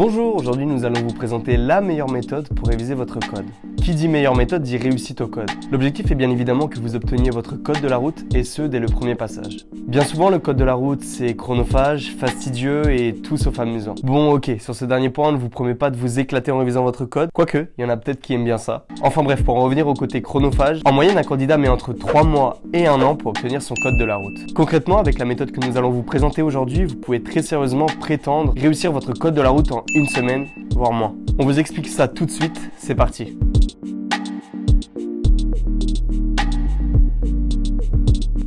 Bonjour, aujourd'hui nous allons vous présenter la meilleure méthode pour réviser votre code. Qui dit meilleure méthode dit réussite au code. L'objectif est bien évidemment que vous obteniez votre code de la route et ce dès le premier passage. Bien souvent le code de la route c'est chronophage, fastidieux et tout sauf amusant. Bon ok, sur ce dernier point on ne vous promet pas de vous éclater en révisant votre code, quoique il y en a peut-être qui aiment bien ça. Enfin bref, pour en revenir au côté chronophage, en moyenne un candidat met entre 3 mois et 1 an pour obtenir son code de la route. Concrètement, avec la méthode que nous allons vous présenter aujourd'hui, vous pouvez très sérieusement prétendre réussir votre code de la route en une semaine, voire moins. On vous explique ça tout de suite, c'est parti.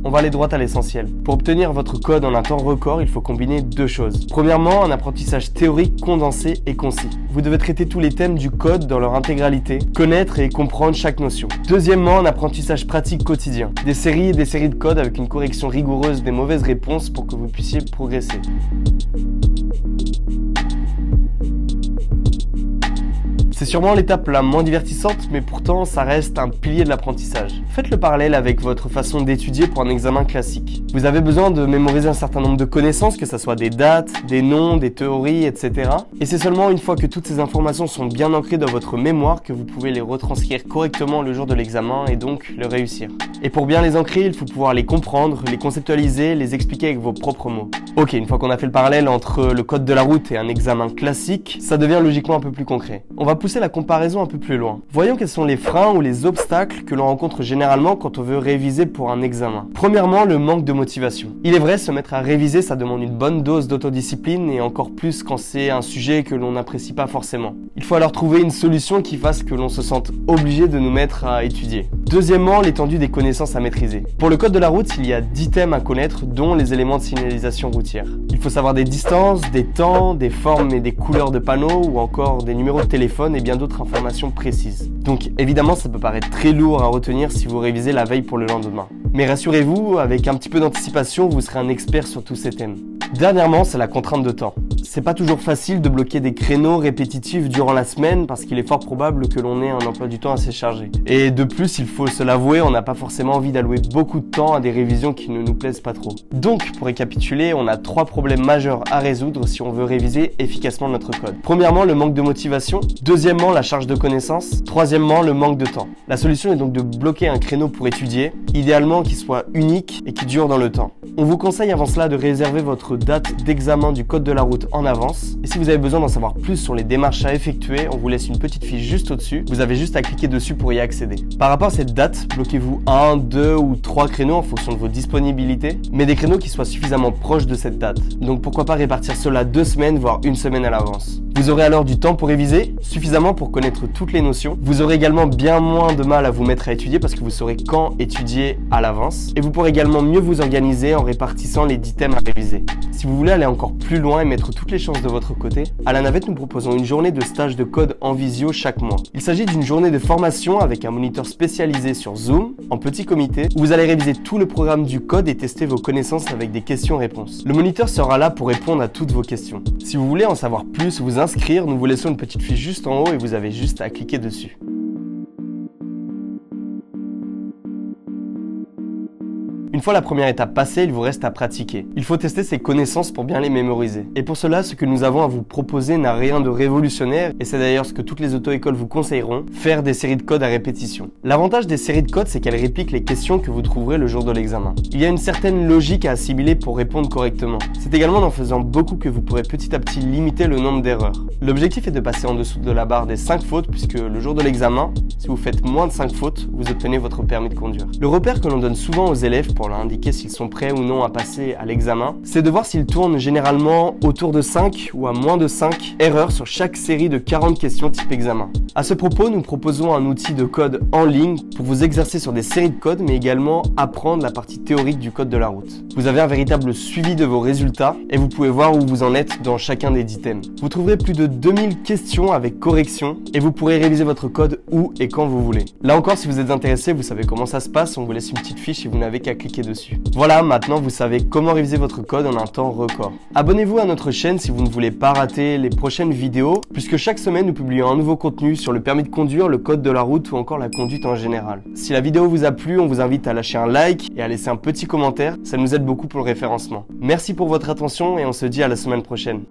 On va aller droit à l'essentiel. Pour obtenir votre code en un temps record, il faut combiner deux choses. Premièrement, un apprentissage théorique condensé et concis. Vous devez traiter tous les thèmes du code dans leur intégralité, connaître et comprendre chaque notion. Deuxièmement, un apprentissage pratique quotidien. Des séries et des séries de code avec une correction rigoureuse des mauvaises réponses pour que vous puissiez progresser. C'est sûrement l'étape la moins divertissante, mais pourtant ça reste un pilier de l'apprentissage. Faites le parallèle avec votre façon d'étudier pour un examen classique. Vous avez besoin de mémoriser un certain nombre de connaissances, que ce soit des dates, des noms, des théories, etc. Et c'est seulement une fois que toutes ces informations sont bien ancrées dans votre mémoire que vous pouvez les retranscrire correctement le jour de l'examen et donc le réussir. Et pour bien les ancrer, il faut pouvoir les comprendre, les conceptualiser, les expliquer avec vos propres mots. Ok, une fois qu'on a fait le parallèle entre le code de la route et un examen classique, ça devient logiquement un peu plus concret. On va pousser la comparaison un peu plus loin. Voyons quels sont les freins ou les obstacles que l'on rencontre généralement quand on veut réviser pour un examen. Premièrement, le manque de motivation. Il est vrai, se mettre à réviser, ça demande une bonne dose d'autodiscipline et encore plus quand c'est un sujet que l'on n'apprécie pas forcément. Il faut alors trouver une solution qui fasse que l'on se sente obligé de nous mettre à étudier. Deuxièmement, l'étendue des connaissances à maîtriser. Pour le code de la route, il y a 10 thèmes à connaître, dont les éléments de signalisation routière. Il faut savoir des distances, des temps, des formes et des couleurs de panneaux ou encore des numéros de téléphone et bien d'autres informations précises. Donc évidemment ça peut paraître très lourd à retenir si vous révisez la veille pour le lendemain. Mais rassurez-vous, avec un petit peu d'anticipation, vous serez un expert sur tous ces thèmes. Dernièrement, c'est la contrainte de temps. C'est pas toujours facile de bloquer des créneaux répétitifs durant la semaine parce qu'il est fort probable que l'on ait un emploi du temps assez chargé. Et de plus, il faut se l'avouer, on n'a pas forcément envie d'allouer beaucoup de temps à des révisions qui ne nous plaisent pas trop. Donc, pour récapituler, on a 3 problèmes majeurs à résoudre si on veut réviser efficacement notre code. Premièrement, le manque de motivation. Deuxièmement, la charge de connaissances. Troisièmement, le manque de temps. La solution est donc de bloquer un créneau pour étudier, idéalement qu'il soit unique et qui dure dans le temps. On vous conseille avant cela de réserver votre date d'examen du code de la route en avance. Et si vous avez besoin d'en savoir plus sur les démarches à effectuer, on vous laisse une petite fiche juste au-dessus. Vous avez juste à cliquer dessus pour y accéder. Par rapport à cette date, bloquez-vous 1, 2 ou 3 créneaux en fonction de vos disponibilités, mais des créneaux qui soient suffisamment proches de cette date. Donc pourquoi pas répartir cela 2 semaines, voire 1 semaine à l'avance. Vous aurez alors du temps pour réviser, suffisamment pour connaître toutes les notions. Vous aurez également bien moins de mal à vous mettre à étudier parce que vous saurez quand étudier à l'avance. Et vous pourrez également mieux vous organiser en répartissant les 10 thèmes à réviser. Si vous voulez aller encore plus loin et mettre toutes les chances de votre côté, à la navette nous proposons une journée de stage de code en visio chaque mois. Il s'agit d'une journée de formation avec un moniteur spécialisé sur Zoom, en petit comité, où vous allez réviser tout le programme du code et tester vos connaissances avec des questions-réponses. Le moniteur sera là pour répondre à toutes vos questions. Si vous voulez en savoir plus ou vous inscrire, nous vous laissons une petite fiche juste en haut et vous avez juste à cliquer dessus. Une fois la première étape passée, il vous reste à pratiquer. Il faut tester ses connaissances pour bien les mémoriser. Et pour cela, ce que nous avons à vous proposer n'a rien de révolutionnaire, et c'est d'ailleurs ce que toutes les auto-écoles vous conseilleront, faire des séries de code à répétition. L'avantage des séries de code, c'est qu'elles répliquent les questions que vous trouverez le jour de l'examen. Il y a une certaine logique à assimiler pour répondre correctement. C'est également en faisant beaucoup que vous pourrez petit à petit limiter le nombre d'erreurs. L'objectif est de passer en dessous de la barre des 5 fautes, puisque le jour de l'examen, si vous faites moins de 5 fautes, vous obtenez votre permis de conduire. Le repère que l'on donne souvent aux élèves pour leur indiquer s'ils sont prêts ou non à passer à l'examen, c'est de voir s'ils tournent généralement autour de 5 ou à moins de 5 erreurs sur chaque série de 40 questions type examen. À ce propos, nous proposons un outil de code en ligne pour vous exercer sur des séries de code, mais également apprendre la partie théorique du code de la route. Vous avez un véritable suivi de vos résultats et vous pouvez voir où vous en êtes dans chacun des 10 thèmes. Vous trouverez plus de 2000 questions avec correction et vous pourrez réviser votre code où et quand vous voulez. Là encore, si vous êtes intéressé, vous savez comment ça se passe, on vous laisse une petite fiche et vous n'avez qu'à cliquer dessus. Voilà, maintenant vous savez comment réviser votre code en un temps record. Abonnez-vous à notre chaîne si vous ne voulez pas rater les prochaines vidéos, puisque chaque semaine nous publions un nouveau contenu sur le permis de conduire, le code de la route ou encore la conduite en général. Si la vidéo vous a plu, on vous invite à lâcher un like et à laisser un petit commentaire, ça nous aide beaucoup pour le référencement. Merci pour votre attention et on se dit à la semaine prochaine.